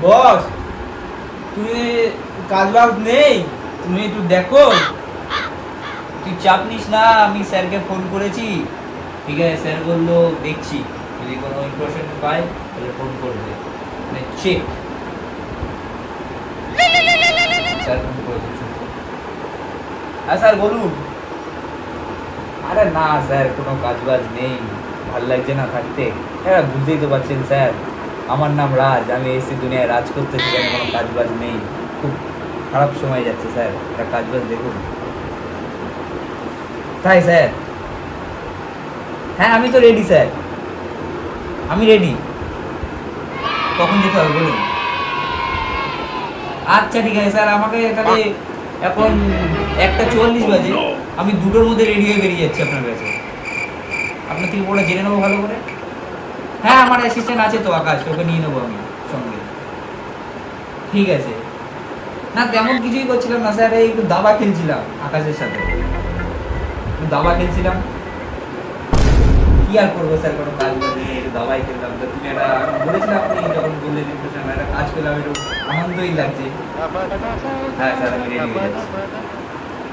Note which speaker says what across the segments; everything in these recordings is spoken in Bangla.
Speaker 1: বস, তুমি কাজ বাজ নেই, তুমি একটু দেখো। তুই চাপ নিস না, আমি স্যারকে ফোন করেছি। ঠিক আছে, স্যার বললো দেখছি, যদি কোনো ইম্প্রেশন পায় তাহলে ফোন করবে, মানে চেক। স্যার ফোন করেছে। হ্যাঁ স্যার বলুন। আরে না স্যার, কোনো কাজ বাজ নেই, ভাল লাগছে না থাকতে। হ্যাঁ বুঝতেই তো পারছেন স্যার, আমার নাম রাজ, আমি এসছি দুনিয়ায় রাজ করতে, সেখানে কোনো কাজ বাজ নেই। খুব খারাপ সময় যাচ্ছে স্যার, একটা কাজ বাজ দেখুন। তাই স্যার? হ্যাঁ আমি তো রেডি স্যার, আমি রেডি। কখন যেতে হবে বলুন? আচ্ছা ঠিক আছে স্যার, আমাকে তাহলে এখন 1:44 বাজে, আমি 2টোর মধ্যে রেডি হয়ে বেরিয়ে যাচ্ছি আপনার কাছে। আপনার থেকে ওটা জেনে নেবো ভালো করে। হ্যাঁ আমার অ্যাসিস্ট্যান্ট আছে তো, আকাশ, ওকে নিয়ে নেবো আমি সঙ্গে। ঠিক আছে। না তেমন কিছুই করছিলাম না স্যার, এই একটু দাবা খেলছিলাম আকাশের সাথে, একটু দাবা খেলছিলাম। কি আর করবো স্যার, কোনো কাজ বাজ নেই, একটু দাবাই খেললাম। তো তুমি একটা বলেছিলাম, আপনি যখন বললেন একটা কাজ করলাম, একটু আনন্দই লাগছে। হ্যাঁ স্যার আমি রেডি হয়ে যাচ্ছি।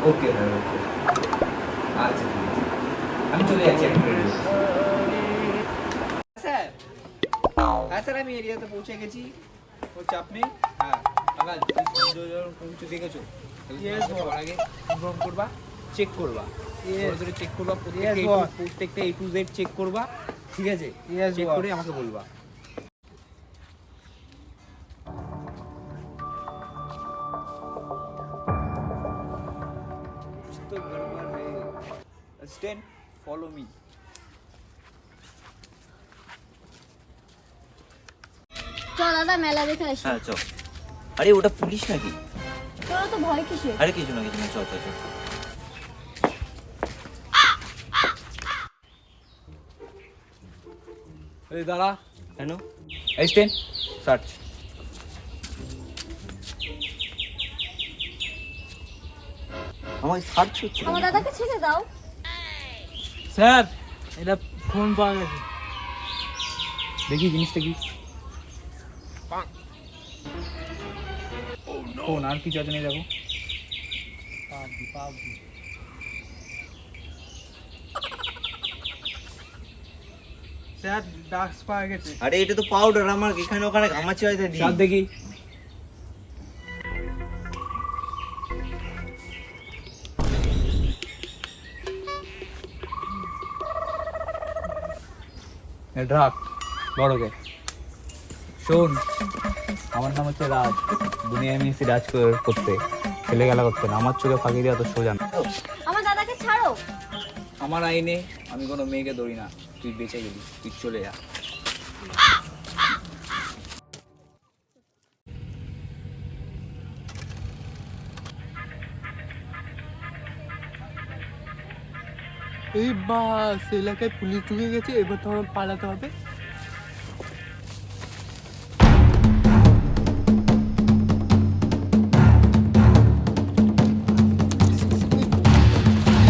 Speaker 1: ওকে স্যার, ওকে। আচ্ছা ঠিক আছে, আমি চলে যাচ্ছি, এখন রেডি হচ্ছি। স্যার, হ্যাঁ স্যার আমি এরিয়াতে পৌঁছে গেছি, ও চাপ নেই। হ্যাঁ আকাশ, পৌঁছে দেখেছো, সবার আগে ইনফর্ম করবা, চেক করবা, চেক করবা, প্রত্যেকটা A to Z চেক করবা। ঠিক আছে, চেক করে আমাকে বলবা। তো গড়বড় হে, স্ট্যান্ড, ফলো মি।
Speaker 2: চল দাদা মেলা দেখে আসি।
Speaker 3: হ্যাঁ চল। আরে ওটা পুলিশ নাকি?
Speaker 2: তোরা তো ভয় কিসে?
Speaker 3: আরে কিছু না কিছু না, চল চল চল।
Speaker 1: এই দাঁড়া,
Speaker 3: কেন?
Speaker 1: এই স্ট্যান্ড, সার্চ।
Speaker 3: আমার সার্চ হচ্ছে
Speaker 2: আমার দাদাকে ছেড়ে দাও।
Speaker 1: স্যার এটা ফোন পাওয়া গেছে, দেখি জিনিসটা কি। ফোন, আর কিছু আছে নেই দেখো। স্যার ডাক্স পাওয়া গেছে।
Speaker 3: আরে এটা তো পাউডার, আমার এখানে ওখানে ঘামাচি হয়তো দিই।
Speaker 1: সব দেখি। ড্রাগ বড়কে শোন, আমার নাম হচ্ছে রাজ, দুনিয়ায় আমি এসেছি রাজ করতে, ছেলে খেলা করতে না। আমার চোখে ফাঁকি দেওয়া তো সোজা না।
Speaker 2: আমার দাদাকে ছাড়ো।
Speaker 1: আমার আইনে আমি কোনো মেয়েকে ধরি না, তুই বেঁচে গেলি, তুই চলে যা।
Speaker 4: এই বাস এলাকায় পুলিশ ঢুকে গেছে, এবার তো আমার পালাতে হবে।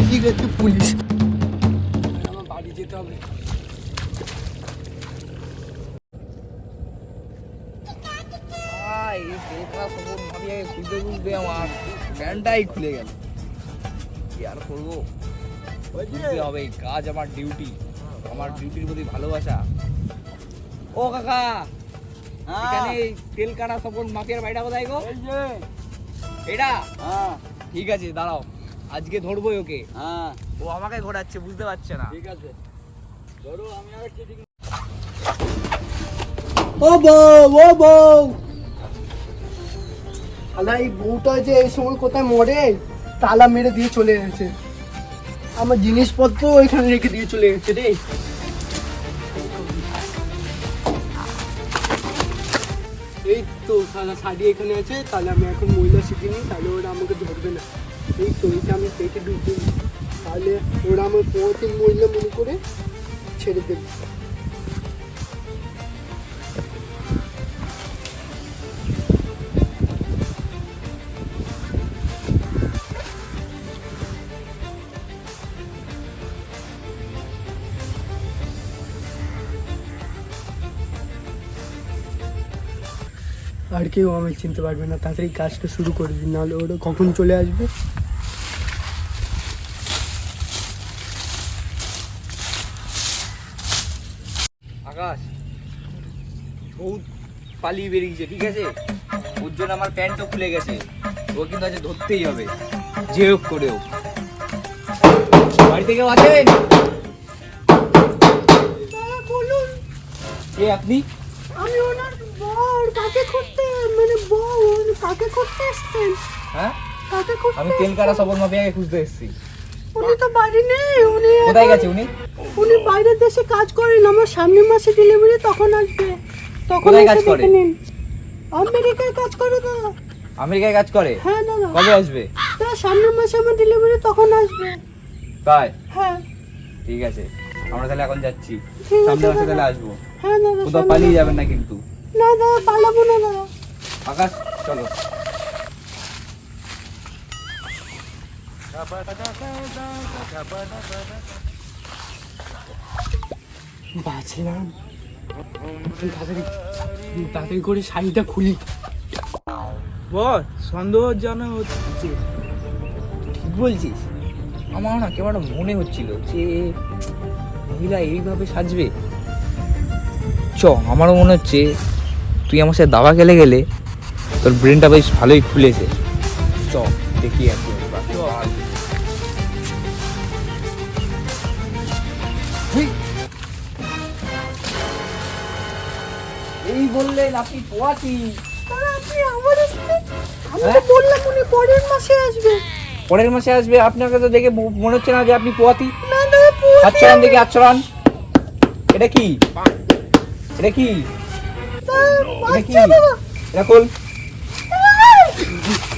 Speaker 4: ঠিক আছে পুলিশ, আমার বাড়ি যেতে হবে।
Speaker 1: খুলতে খুলতে আমার প্যান্টটাই খুলে গেল, কি আর করবো, বুঝতে হবে কাজ আমার ডিউটি, আমার ডিউটির প্রতি ভালোবাসা। ও কাকা, এখানে তেল কাটা সবন মাফিয়ার বাড়িটা কোথায় গো? এটা ঠিক আছে, দাঁড়াও, আজকে ধরবোই ওকে। ও আমাকে ঘোরাচ্ছে, বুঝতে পারছে না। ঠিক আছে ধরো, আমি আর কি।
Speaker 4: ও বউ, ও বউ, আলা এই বউটা যে এই সময় কোথায় মরে, তালা মেরে দিয়ে চলে গেছে, আমার জিনিসপত্র এখানে রেখে দিয়ে চলে গেছে রে। এই তো সারা শাড়ি এখানে আছে, তাহলে আমি এখন মহিলা শিখিনি, তাহলে ওরা আমাকে ধরবে না। এই তো এইটা আমি পেটে ঢুকবো, তাহলে ওরা আমার পথে মহিলা মনে করে ছেড়ে দেবে। আর কেউ আমায় চিনতে পারবে না, তাড়াতাড়ি কাজটা শুরু করে দিন, নাহলে ওরা কখন চলে আসবে।
Speaker 1: আকাশ, ও পালিয়ে বেরিয়েছে, ঠিক আছে? ওর জন্য আমার প্যান্টও খুলে গেছে, ও কিন্তু আজ ধরতেই হবে, যে হোক করে হোক। বাড়িতে কেউ আছেন?
Speaker 4: বলুন।
Speaker 1: কে আপনি?
Speaker 4: আমি ওনার বর, কাকে খুঁজতে, মানে বর কাকে খুঁজতে এসছেন?
Speaker 1: হ্যাঁ,
Speaker 4: কাকে খুঁজতে?
Speaker 1: আমি তেলকাটা সবর মাফিয়াকে খুঁজতে এসেছি।
Speaker 4: উনি তো বাড়ি নেই, উনি
Speaker 1: কোথায় গেছে উনি?
Speaker 4: উনি বাইরের দেশে কাজ করেন, আমার সামনের মাসে ডেলিভারি, তখন আসবে। তখন
Speaker 1: কোথায়
Speaker 4: এসে
Speaker 1: কাজ করে?
Speaker 4: দেখে নিন। আমেরিকায় কাজ করে দাদা।
Speaker 1: আমেরিকায় কাজ করে?
Speaker 4: হ্যাঁ দাদা।
Speaker 1: কবে আসবে?
Speaker 4: তা সামনের মাসে আমার ডেলিভারি, তখন আসবে।
Speaker 1: তাই?
Speaker 4: হ্যাঁ
Speaker 1: ঠিক আছে, আমরা তাহলে এখন যাচ্ছি,
Speaker 4: ঠিক আছে
Speaker 1: সামনের মাসে
Speaker 4: দাদা।
Speaker 1: তাহলে আসবো।
Speaker 4: হ্যাঁ দাদা।
Speaker 1: কোথাও
Speaker 4: সামনে-
Speaker 1: পালিয়ে যাবেন না কিন্তু।
Speaker 4: না দাদা, পালাবো না দাদা।
Speaker 1: আকাশ, চলো।
Speaker 4: বাঁচলাম। তাড়াতাড়ি তাড়াতাড়ি করে শাড়িটা খুলি।
Speaker 3: বল, সন্দেহজনক হচ্ছে।
Speaker 1: ঠিক বলছিস, আমার না কেমন একটা মনে হচ্ছিল যে মহিলা এইভাবে সাজবে। আমারও মনে হচ্ছে তুই আমার সাথে দাবা খেলে গেলে তোর ব্রেনটা বেশ ভালোই খুলেছে। দেখি আর কি ব্যাপার। এই বললেন আপনি পোয়াতি?
Speaker 4: দাদা আপনি আমার এসেছেন? আমি তো
Speaker 1: হ্যাঁ?
Speaker 4: বললাম উনি পরের মাসে আসবে।
Speaker 1: পরের মাসে আসবে? আপনাকে তো দেখে মনে হচ্ছে না যে আপনি পোয়াতি।
Speaker 4: না দাদা, পুরো
Speaker 1: আচ্ছরান দেখি, আচ্ছরান। এটা কি? এটা কি? এটা কি? এটা খোল।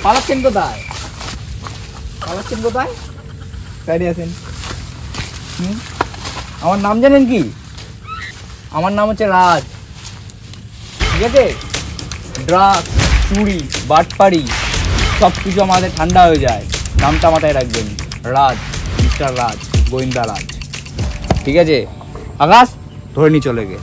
Speaker 1: পালাচ্ছেন কোথায়? পালাচ্ছেন কোথায়? বাইরে আছেন। আমার নাম জানেন কি? আমার নাম হচ্ছে রাজ, ঠিক আছে? ড্রাগ, চুরি, বাটপাড়ি সব কিছু আমাদের ঠান্ডা হয়ে যায়। নামটা মাথায় রাখবেন, রাজ, মিস্টার রাজ, গোয়েন্দা রাজ, ঠিক আছে? আকাশ, ধরে নিয়ে চলে গে।